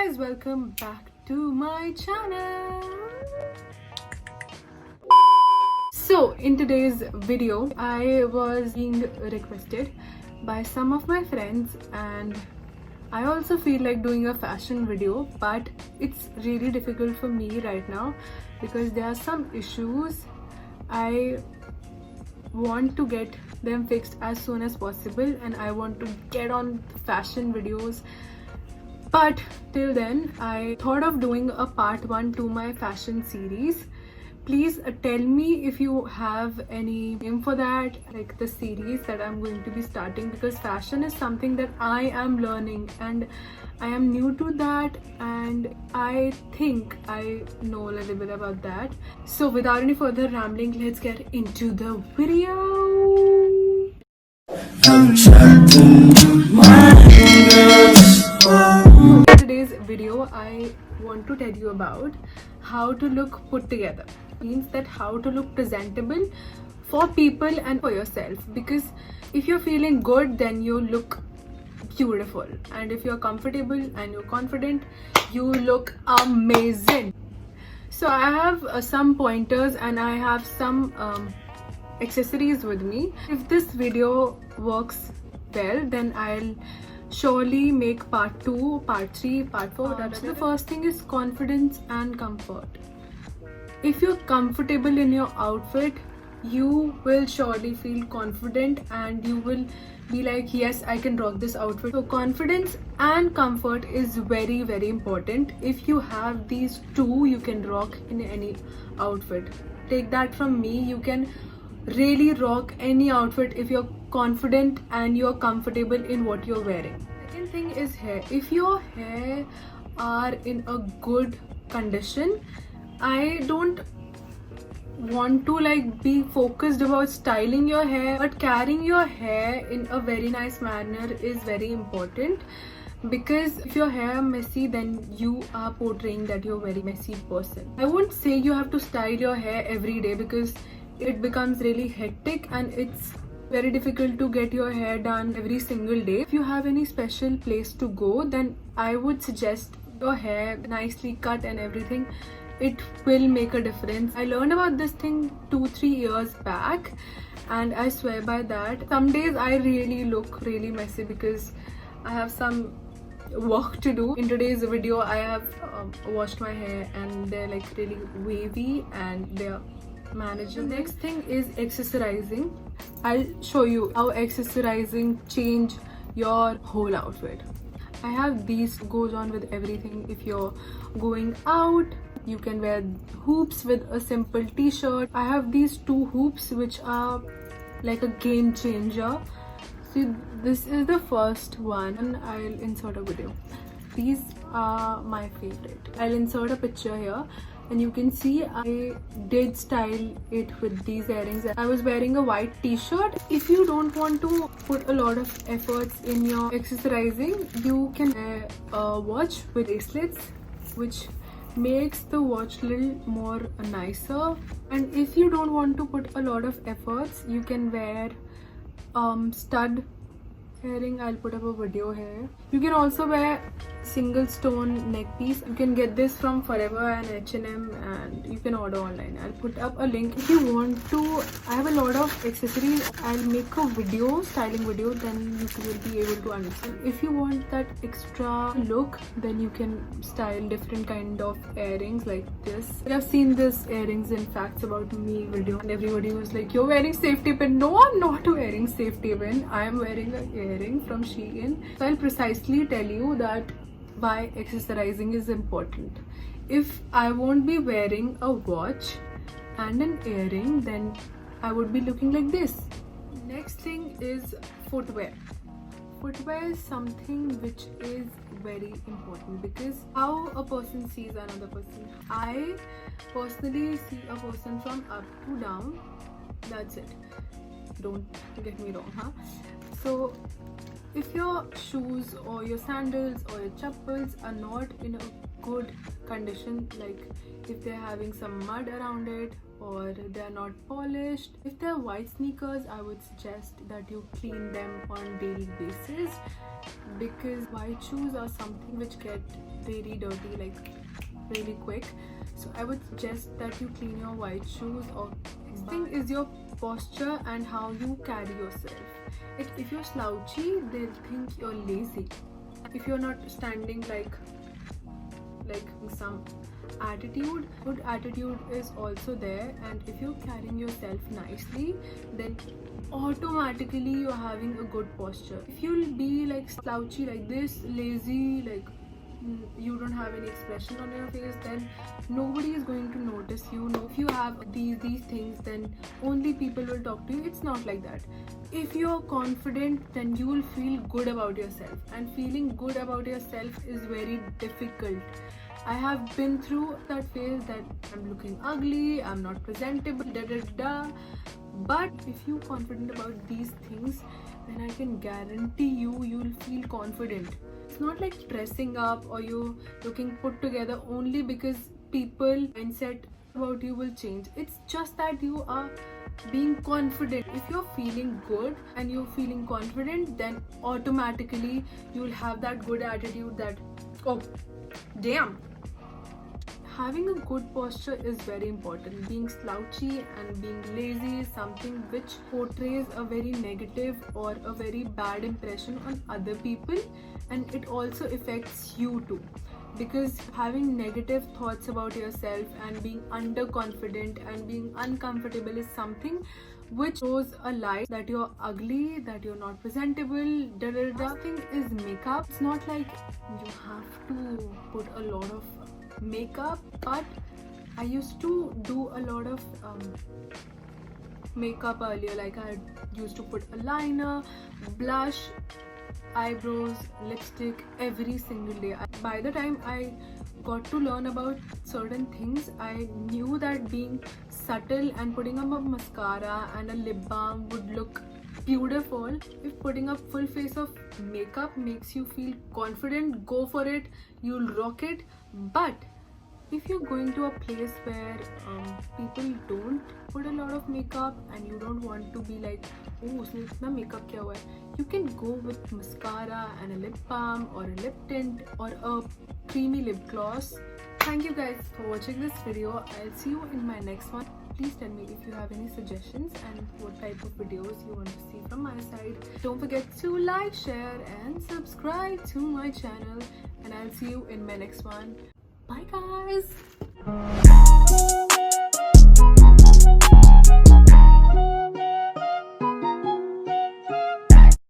guys, welcome back to my channel. So in today's video I was being requested by some of my friends, and I also feel like doing a fashion video, but it's really difficult for me right now because there are some issues. I want to get them fixed as soon as possible and I want to get on fashion videos. But till then, I thought of doing a part 1 to my fashion series. Please tell me if you have any name for that, like the series that I'm going to be starting, because fashion is something that I am learning and I am new to that, and I think I know a little bit about that. So without any further rambling, let's get into the video. In today's video, I want to tell you about how to look put together. Means that how to look presentable for people and for yourself, because if you're feeling good, then you look beautiful, and if you're comfortable and you're confident, you look amazing. So I have some pointers and I have some accessories with me. If this video works well, then I'll surely make part 2, part 3, part 4. So the first thing is confidence and comfort. If you're comfortable in your outfit, you will surely feel confident and you will be like, yes, I can rock this outfit. So confidence and comfort is very, very important. If you have these two, you can rock in any outfit. Take that from me, you can really rock any outfit if you're confident and you're comfortable in what you're wearing. Second thing is hair. If your hair are in a good condition, I don't want to like be focused about styling your hair, but carrying your hair in a very nice manner is very important, because if your hair messy, then you are portraying that you're a very messy person. I won't say you have to style your hair every day because it becomes really hectic and it's very difficult to get your hair done every single day. If you have any special place to go, then I would suggest your hair nicely cut and everything. It will make a difference. I learned about this thing 2-3 years back and I swear by that. Some days I really look really messy because I have some work to do. In today's video I have washed my hair and they're like really wavy and they're manageable. The next thing is accessorizing. I'll show you how accessorizing change your whole outfit. I have these, goes on with everything. If you're going out, you can wear hoops with a simple t-shirt. I have these 2 hoops which are like a game changer. See, this is the first one and I'll insert a video. These are my favorite. I'll insert a picture here and you can see I did style it with these earrings. I was wearing a white t-shirt. If you don't want to put a lot of efforts in your accessorizing, you can wear a watch with bracelets, which makes the watch a little more nicer. And if you don't want to put a lot of efforts, you can wear stud earring. I'll put up a video here. You can also wear single stone neck piece. You can get this from Forever and H&M and you can order online. I'll put up a link. If you want to, I have a lot of accessories. I'll make a video, styling video, then you will be able to understand. If you want that extra look, then you can style different kind of earrings like this. I've seen this earrings in Facts About Me video and everybody was like, you're wearing safety pin. No, I'm not wearing safety pin. I am wearing an earring from Shein. So I'll precisely tell you that why accessorizing is important. If I won't be wearing a watch and an earring, then I would be looking like this. Next thing is footwear. Footwear is something which is very important because how a person sees another person. I personally see a person from up to down. That's it. Don't get me wrong, huh? So if your shoes or your sandals or your chappals are not in a good condition, like if they're having some mud around it or they are not polished. If they're white sneakers, I would suggest that you clean them on daily basis, because white shoes are something which get very dirty like really quick. So I would suggest that you clean your white shoes. Or next thing is your posture and how you carry yourself. If you're slouchy, they'll think you're lazy. If you're not standing like some attitude, good attitude is also there, and if you're carrying yourself nicely, then automatically you're having a good posture. If you'll be like slouchy like this, lazy, like you don't have any expression on your face, then nobody is going to notice you. If you have these things, then only people will talk to you. It's not like that. If you're confident, then you will feel good about yourself, and feeling good about yourself is very difficult. I have been through that phase that I'm looking ugly, I'm not presentable, but if you're confident about these things, then I can guarantee you'll feel confident. It's not like dressing up or you looking put together only because people mindset about you will change. It's just that you are being confident. If you're feeling good and you're feeling confident, then automatically you'll have that good attitude that, oh damn. Having a good posture is very important. Being slouchy and being lazy is something which portrays a very negative or a very bad impression on other people, and it also affects you too. Because having negative thoughts about yourself and being underconfident and being uncomfortable is something which shows a light that you're ugly, that you're not presentable. Last thing is makeup. It's not like you have to put a lot of makeup, but I used to do a lot of makeup earlier. Like I used to put a liner, blush, eyebrows, lipstick every single day. By the time I got to learn about certain things, I knew that being subtle and putting on a mascara and a lip balm would look beautiful. If putting up full face of makeup makes you feel confident, go for it, you'll rock it. But if you're going to a place where people don't put a lot of makeup and you don't want to be like, oh usne itna makeup kiya hua hai, you can go with mascara and a lip balm or a lip tint or a creamy lip gloss. Thank you guys for watching this video. I'll see you in my next one. Please tell me if you have any suggestions and what type of videos you want to see from my side. Don't forget to like, share and subscribe to my channel, and I'll see you in my next one. Bye guys.